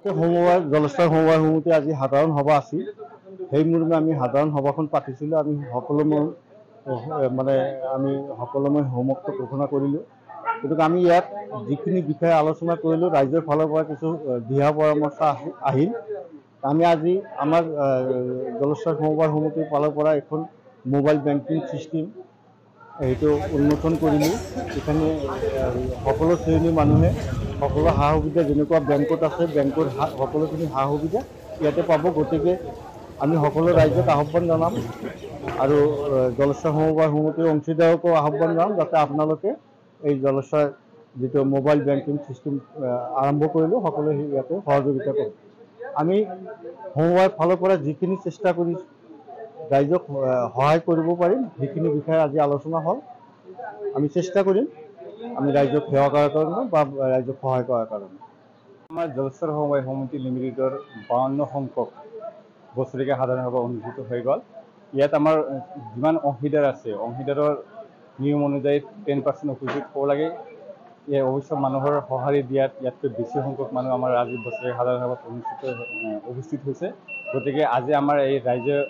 সমবায় জলস্তৰ সমবায় সমিতি আজি সাধাৰণ সভা আছিল। সেই মৰ্মে আমি সাধাৰণ সভাখন পাতিছিলোঁ। আমি সকলোৱে হোমৱৰ্কটো ঘোষণা কৰিলোঁ। গতিকে আমি ইয়াত যিখিনি বিষয়ে আলোচনা কৰিলোঁ, ৰাইজৰ ফালৰ পৰা কিছু দিহা পৰামৰ্শ আহিল। আমি আজি আমাৰ জলস্তৰ সমবায় সমিতিৰ ফালৰ পৰা এখন মোবাইল বেংকিং ছিষ্টেম এইটো উন্মোচন কৰিলোঁ। এখানে সকলো শ্ৰেণীৰ মানুহে সকলো সা সুবিধা যেনেকুৱা বেংকত আছে, বেংকৰ সকলোখিনি সা সুবিধা ইয়াতে পাব। গতিকে আমি সকলো ৰাইজক আহ্বান জনাম আৰু জলস্বৰ সমবায় সমিতিৰ অংশীদাৰকো আহ্বান জনাম যাতে আপোনালোকে এই জলস্বৰ যিটো মোবাইল বেংকিং ছিষ্টেম আৰম্ভ কৰিলোঁ, সকলোৱে ইয়াতে সহযোগিতা কৰোঁ। আমি সমবায়ৰ ফালৰ পৰা যিখিনি চেষ্টা কৰি ৰাইজক সহায় কৰিব পাৰিম সেইখিনি বিষয়ে আজি আলোচনা হ'ল। আমি চেষ্টা কৰিম আমি ৰাইজক সেৱা কৰাৰ কাৰণে বা ৰাইজক সহায় কৰাৰ কাৰণে। আমাৰ জলস্বৰ সমবায় সমিতি লিমিটেডৰ 52 সংখ্যক বছৰেকীয়া সাধাৰণ সভা অনুষ্ঠিত হৈ গ'ল। ইয়াত আমাৰ যিমান অংশীদাৰ আছে, অংশীদাৰৰ নিয়ম অনুযায়ী 10% উপস্থিত হ'ব লাগে। এই অৱশ্য মানুহৰ সঁহাৰি দিয়াত ইয়াতকৈ বেছি সংখ্যক মানুহ আমাৰ আজি বছৰেকীয়া সাধাৰণ সভাত উপস্থিত হৈছে। গতিকে আজি আমাৰ এই ৰাইজৰ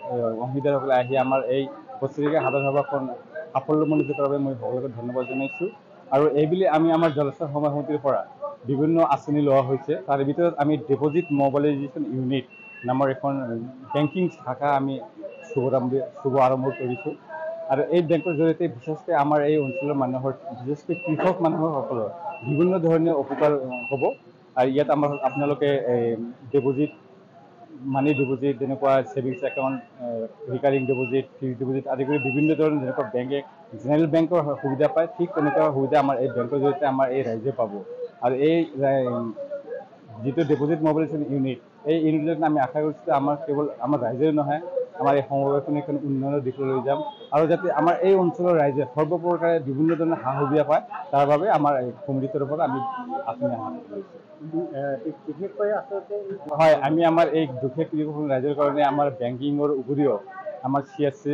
অংশীদাৰসকলে আহি আমাৰ এই বছৰেকীয়া সাধাৰণ সভাখন সাফল্যমণ্ডিত কৰাৰ বাবে মই সকলোকে ধন্যবাদ জনাইছোঁ। আৰু এইবুলি আমি আমাৰ জলস্বৰ সমবায় সমিতিৰ পৰা বিভিন্ন আঁচনি লোৱা হৈছে। তাৰে ভিতৰত আমি ডিপজিট মবিলাইজেশ্যন ইউনিট নামৰ এখন বেংকিং শাখা আমি শুভ আৰম্ভ কৰিছোঁ। আৰু এই বেংকৰ জৰিয়তে বিশেষকৈ আমাৰ এই অঞ্চলৰ মানুহৰ, বিশেষকৈ কৃষক মানুহসকলৰ বিভিন্ন ধৰণে উপকাৰ হ'ব। আৰু ইয়াত আপোনালোকে মানি ডিপজিট যেনেকুৱা savings account, recurring deposit, fixed deposit আদি কৰি বিভিন্ন ধৰণৰ যেনেকুৱা বেংকে জেনেৰেল বেংকৰ সুবিধা পায়, ঠিক তেনেকুৱা সুবিধা আমাৰ এই বেংকৰ জৰিয়তে আমাৰ এই ৰাইজে পাব। আৰু এই যিটো ডিপজিট মবিলাইজেশ্যন ইউনিট, এই ইউনিটত আমি আশা কৰিছোঁ যে কেৱল আমাৰ ৰাইজেই নহয়, আমাৰ এই সমবায়খন এখন উন্নয়নৰ দিশলৈ লৈ যাম আৰু যাতে আমাৰ এই অঞ্চলৰ ৰাইজে সৰ্বপ্ৰকাৰে বিভিন্ন ধৰণৰ সা সুবিধা পায়, তাৰ বাবে আমাৰ এই সমিতিৰ তৰফৰ পৰা আমি আঁচনি বিশেষকৈ আচলতে হয়, আমি আমাৰ এই দুখীয়া কৃষক ৰাইজৰ কাৰণে আমাৰ বেংকিঙৰ উপৰিও আমাৰ CSC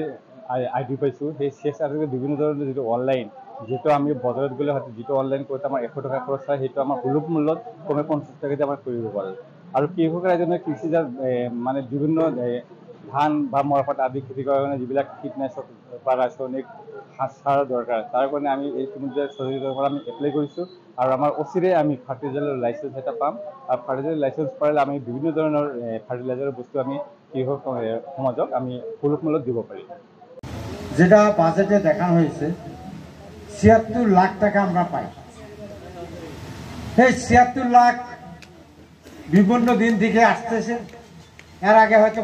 ID পাইছোঁ। সেই CSC ID বিভিন্ন ধৰণৰ যিটো অনলাইন, যিটো আমি বজাৰত গ'লে হয়তো যিটো অনলাইন কৰোঁতে আমাৰ 100 টকা খৰচ হয়, সেইটো আমাৰ সুলভ মূল্যত কমে 50 টকাতে আমাৰ কৰিব পাৰোঁ। আৰু কৃষক ৰাইজে কৃষিজাত বিভিন্ন ধান বা মৰাপাট আদি খেতি কৰাৰ কাৰণে যিবিলাক কীটনাশক বা ৰাসায়নিক সাৰ দৰকাৰ, তাৰ কাৰণে আমি এই চৰকাৰৰ পৰা আমি এপ্লাই কৰিছোঁ। আৰু আমাৰ অচিৰে আমি ফাৰ্টিলাইজাৰৰ লাইচেঞ্চ এটা পাম। আৰু ফাৰ্টিলাইজাৰৰ লাইচেঞ্চ পালে আমি বিভিন্ন ধৰণৰ ফাৰ্টিলাইজাৰৰ বস্তু আমি কৃষক সমাজক আমি সুলভ মূল্যত দিব পাৰিম। যেটা বাজেটে দেখা হয়েছে ৭৬ লাখ টাকা আমরা পাই। এই ৭৬ লাখ বিভিন্ন দিন থেকে আসতেছে। এর আগে হয়তো